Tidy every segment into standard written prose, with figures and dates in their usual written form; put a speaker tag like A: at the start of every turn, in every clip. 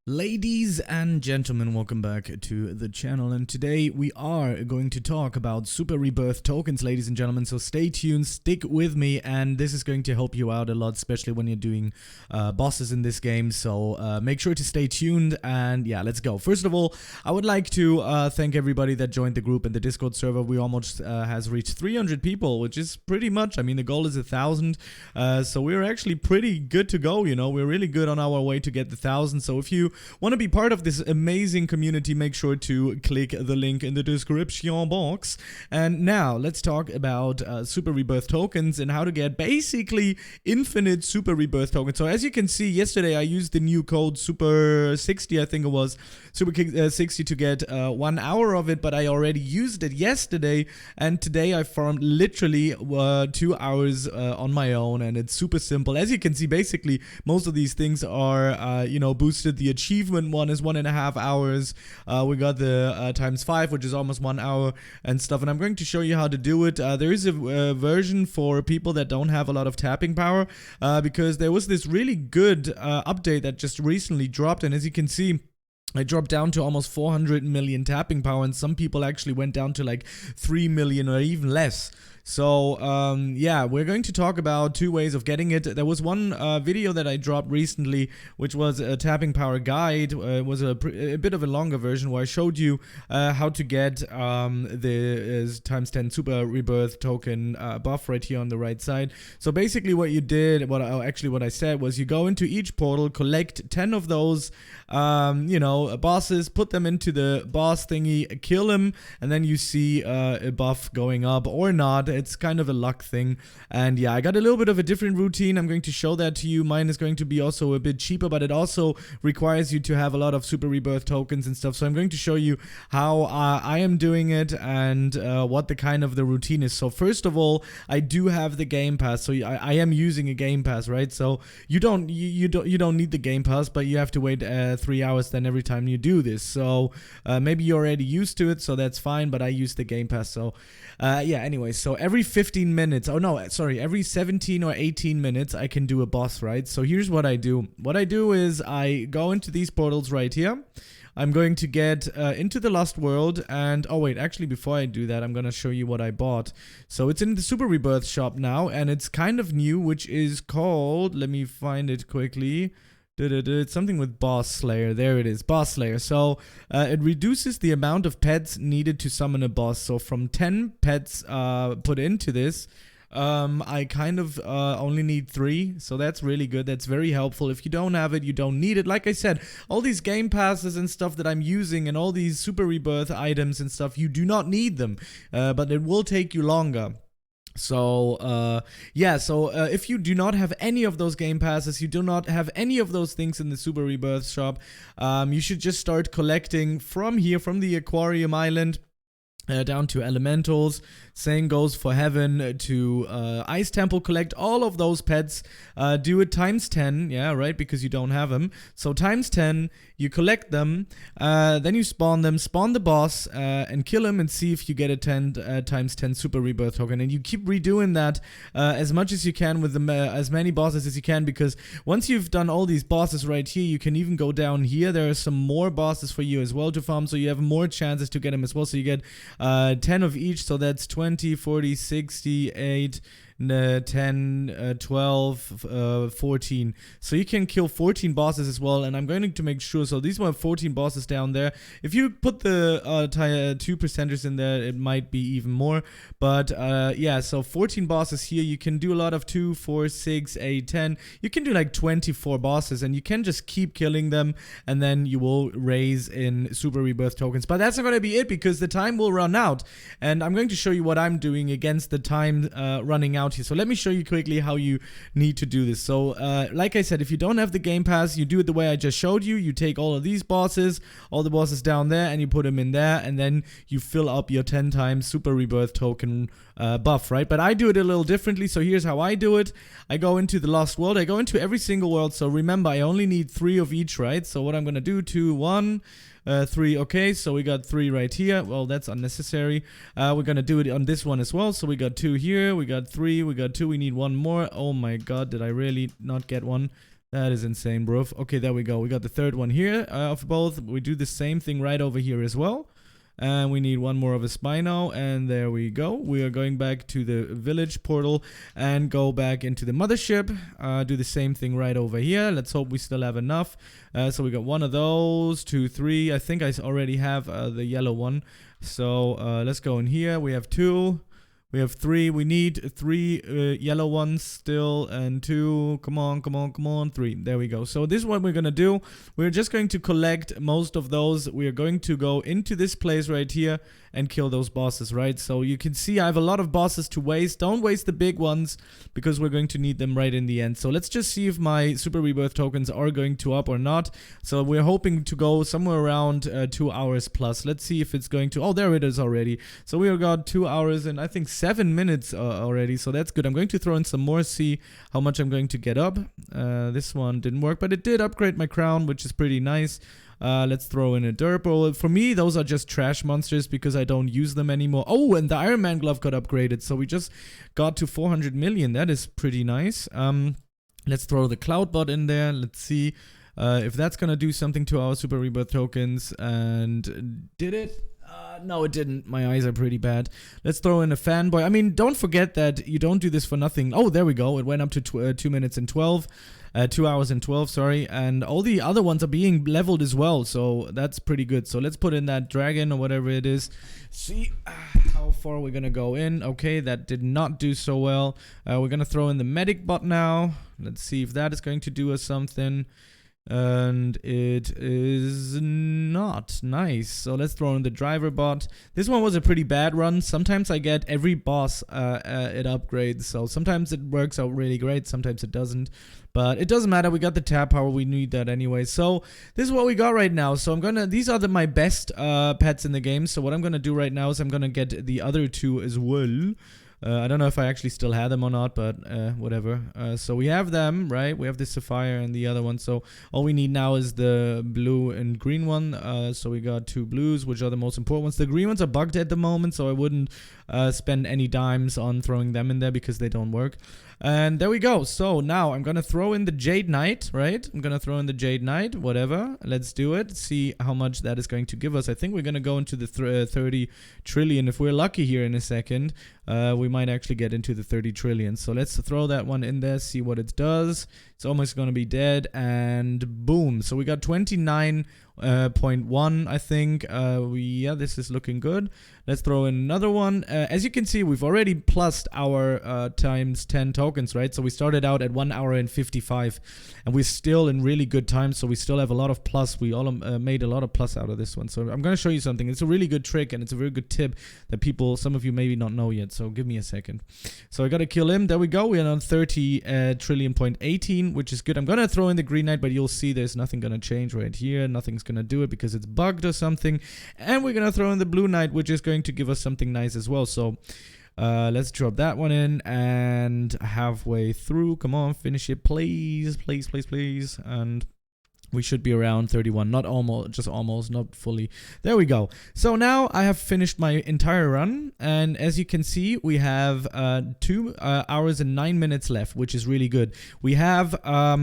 A: Ladies and gentlemen, welcome back to the channel, and today we are going to talk about Super Rebirth tokens, ladies and gentlemen, so stay tuned, stick with me, and this is going to help you out a lot, especially when you're doing bosses in this game, so make sure to stay tuned, and yeah, let's go. First of all, I would like to thank everybody that joined the group and the Discord server. We almost has reached 300 people, which is pretty much, I mean, the goal is 1,000, so we're actually pretty good to go, you know, we're really good on our way to get the 1,000, so if you want to be part of this amazing community, make sure to click the link in the description box. And now let's talk about Super Rebirth tokens and how to get basically infinite Super Rebirth tokens. So as you can see, yesterday I used the new code Super 60, I think it was Super 60 to get 1 hour of it, but I already used it yesterday, and today I farmed literally 2 hours on my own, and it's super simple. As you can see, basically most of these things are you know, boosted. The achievement one is 1.5 hours. We got the times 5, which is almost 1 hour and stuff, and I'm going to show you how to do it. There is a version for people that don't have a lot of tapping power, because there was this really good update that just recently dropped, and as you can see, I dropped down to almost 400 million tapping power, and some people actually went down to like 3 million or even less. So, yeah, we're going to talk about 2 ways of getting it. There was one video that I dropped recently, which was a tapping power guide. It was a bit of a longer version where I showed you how to get the times 10 Super Rebirth token buff right here on the right side. So basically what you did, what I said was you go into each portal, collect 10 of those, you know, bosses, put them into the boss thingy, kill him, and then you see a buff going up or not. It's kind of a luck thing, and yeah, I got a little bit of a different routine. I'm going to show that to you. Mine is going to be also a bit cheaper, but it also requires you to have a lot of Super Rebirth tokens and stuff, so I'm going to show you how I am doing it and what the kind of the routine is. So first of all, I do have the Game Pass, so I am using a Game Pass, right? So you don't need the Game Pass, but you have to wait 3 hours then every time you do this. So maybe you're already used to it, so that's fine, but I use the Game Pass. So yeah, anyway, so every 15 minutes, oh no, sorry, every 17 or 18 minutes I can do a boss, right? So here's what I do. What I do is I go into these portals right here. I'm going to get into the Lost World, and oh wait, actually before I do that, I'm gonna show you what I bought. So it's in the Super Rebirth shop now, and it's kind of new, which is called, let me find it quickly. It's something with Boss Slayer. There it is, Boss Slayer. So it reduces the amount of pets needed to summon a boss. So from 10 pets put into this, I kind of only need 3, so that's really good. That's very helpful. If you don't have it, you don't need it. Like I said, all these game passes and stuff that I'm using and all these Super Rebirth items and stuff, you do not need them, but it will take you longer. So, yeah, so if you do not have any of those game passes, you do not have any of those things in the Super Rebirth shop, you should just start collecting from here, from the Aquarium Island, down to Elementals. Same goes for Heaven to Ice Temple. Collect all of those pets. Do it times 10, yeah, right, because you don't have them. So times 10, you collect them, then you spawn them, spawn the boss, and kill him and see if you get a 10 times 10 Super Rebirth token. And you keep redoing that as much as you can with as many bosses as you can, because once you've done all these bosses right here, you can even go down here. There are some more bosses for you as well to farm, so you have more chances to get them as well. So you get 10 of each, so that's 20, 40, 60, 8, 10, 12, 14. So you can kill 14 bosses as well, and I'm going to make sure, so these were 14 bosses down there. If you put the 2 percenters in there, it might be even more, but yeah, so 14 bosses here. You can do a lot of 2, 4, 6, 8, 10. You can do like 24 bosses, and you can just keep killing them, and then you will raise in Super Rebirth tokens. But that's not going to be it, because the time will run out, and I'm going to show you what I'm doing against the time running out here. So let me show you quickly how you need to do this. So like I said, if you don't have the Game Pass, you do it the way I just showed you. You take all of these bosses, all the bosses down there, and you put them in there, and then you fill up your 10 times Super Rebirth token buff, right? But I do it a little differently. So here's how I do it. I go into the Lost World. I go into every single world. So remember, I only need 3 of each, right? So what I'm gonna do, 2, 1, 3. Okay, so we got 3 right here. Well, that's unnecessary. We're gonna do it on this one as well. So we got 2 here, we got 3, we got 2, we need 1 more. Oh my god, did I really not get one? That is insane, bro. Okay, there we go. We got the third one here of both. We do the same thing right over here as well. And we need one more of a Spino, and there we go. We are going back to the village portal and go back into the mothership. Do the same thing right over here. Let's hope we still have enough. So we got one of those, 2, 3. I think I already have the yellow one. So let's go in here. We have 2. We have 3. We need 3 yellow ones still, and 2. Come on, come on, come on. 3. There we go. So this is what we're going to do. We're just going to collect most of those. We are going to go into this place right here and kill those bosses, right? So you can see I have a lot of bosses to waste. Don't waste the big ones because we're going to need them right in the end. So let's just see if my Super Rebirth tokens are going to up or not. So we're hoping to go somewhere around 2 hours plus. Let's see if it's going to... Oh, there it is already. So we got 2 hours and I think 7 minutes already. So that's good. I'm going to throw in some more, see how much I'm going to get up. This one didn't work, but it did upgrade my crown, which is pretty nice. Let's throw in a dirt bowl. For me, those are just trash monsters because I don't use them anymore. Oh, and the Iron Man glove got upgraded. So we just got to 400 million. That is pretty nice. Let's throw the cloud bot in there. Let's see if that's going to do something to our Super Rebirth tokens. And did it? No, it didn't. My eyes are pretty bad. Let's throw in a fanboy. I mean, don't forget that you don't do this for nothing. Oh, there we go. It went up to 2 minutes and 12. 2 hours and 12, sorry. And all the other ones are being leveled as well. So that's pretty good. So let's put in that dragon or whatever it is. See how far we're going to go in. Okay, that did not do so well. We're going to throw in the medic bot now. Let's see if that is going to do us something. And it is not nice. So let's throw in the driver bot. This one was a pretty bad run. Sometimes I get every boss it upgrades, so sometimes it works out really great, sometimes it doesn't, but it doesn't matter. We got the tab power, we need that anyway. So this is what we got right now. So I'm gonna, these are my best pets in the game. So what I'm gonna do right now is I'm gonna get the other 2 as well. I don't know if I actually still had them or not, but whatever. So we have them, right? We have the sapphire and the other one. So all we need now is the blue and green one. So we got 2 blues, which are the most important ones. The green ones are bugged at the moment, so I wouldn't spend any dimes on throwing them in there because they don't work. And there we go. So now I'm going to throw in the Jade Knight, right? I'm going to throw in the Jade Knight, whatever. Let's do it. See how much that is going to give us. I think we're going to go into the 30 trillion. If we're lucky here in a second, we might actually get into the 30 trillion. So let's throw that one in there, see what it does. It's almost going to be dead, and boom. So we got 29.1, I think. Yeah, this is looking good. Let's throw in another one. As you can see, we've already plussed our times 10 tokens, right? So we started out at 1 hour and 55, and we're still in really good time. So we still have a lot of plus. We all made a lot of plus out of this one. So I'm going to show you something. It's a really good trick, and it's a very good tip that some of you maybe not know yet. So give me a second. So I got to kill him. There we go. We're on 30 trillion.18, which is good. I'm going to throw in the green knight, but you'll see there's nothing going to change right here. Nothing's going to do it because it's bugged or something. And we're going to throw in the blue knight, which is going to give us something nice as well. So let's drop that one in, and halfway through, come on, finish it, please, please, please, please. And we should be around 31, not almost, just almost, not fully. There we go. So now I have finished my entire run, and as you can see, we have 2 hours and 9 minutes left, which is really good. We have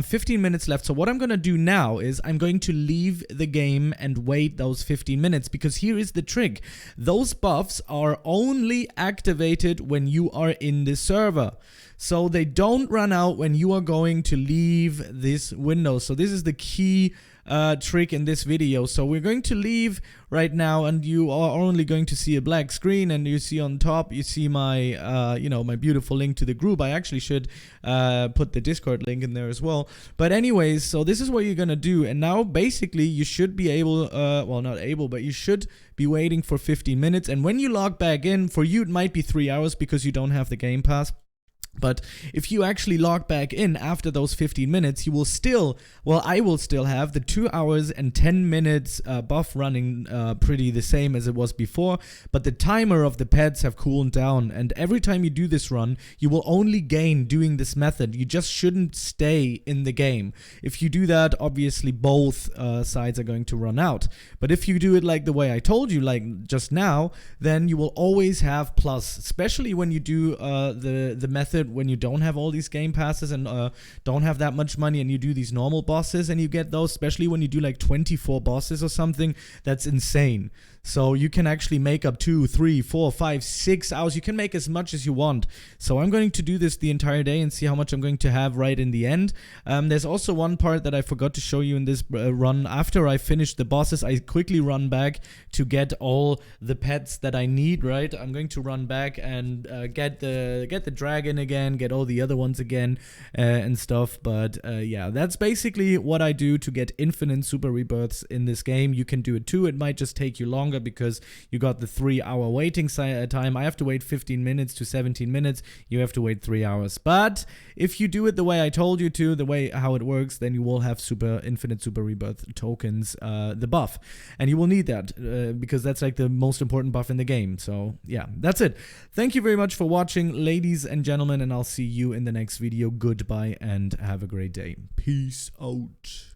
A: 15 minutes left. So what I'm going to do now is I'm going to leave the game and wait those 15 minutes, because here is the trick. Those buffs are only activated when you are in the server. So they don't run out when you are going to leave this window. So this is the key trick in this video. So we're going to leave right now, and you are only going to see a black screen, and you see on top, you see my my beautiful link to the group. I actually should put the Discord link in there as well. But anyways, so this is what you're gonna do, and now basically you should be able, well, not able, but you should be waiting for 15 minutes, and when you log back in, for you it might be 3 hours because you don't have the Game Pass. But if you actually log back in after those 15 minutes, you will still, well, I will still have the 2 hours and 10 minutes buff running pretty the same as it was before. But the timer of the pets have cooled down. And every time you do this run, you will only gain doing this method. You just shouldn't stay in the game. If you do that, obviously both sides are going to run out. But if you do it like the way I told you, like just now, then you will always have plus, especially when you do the method it when you don't have all these game passes and don't have that much money, and you do these normal bosses and you get those, especially when you do like 24 bosses or something. That's insane. So you can actually make up 2, 3, 4, 5, 6 hours. You can make as much as you want. So I'm going to do this the entire day and see how much I'm going to have right in the end. There's also one part that I forgot to show you in this run. After I finish the bosses, I quickly run back to get all the pets that I need, right? I'm going to run back and get the dragon again, get all the other ones again and stuff. But yeah, that's basically what I do to get infinite super rebirths in this game. You can do it too. It might just take you longer because you got the 3-hour waiting time. I have to wait 15 minutes to 17 minutes. You have to wait 3 hours. But if you do it the way I told you to, the way how it works, then you will have infinite super rebirth tokens, the buff. And you will need that because that's like the most important buff in the game. So yeah, that's it. Thank you very much for watching, ladies and gentlemen, and I'll see you in the next video. Goodbye and have a great day. Peace out.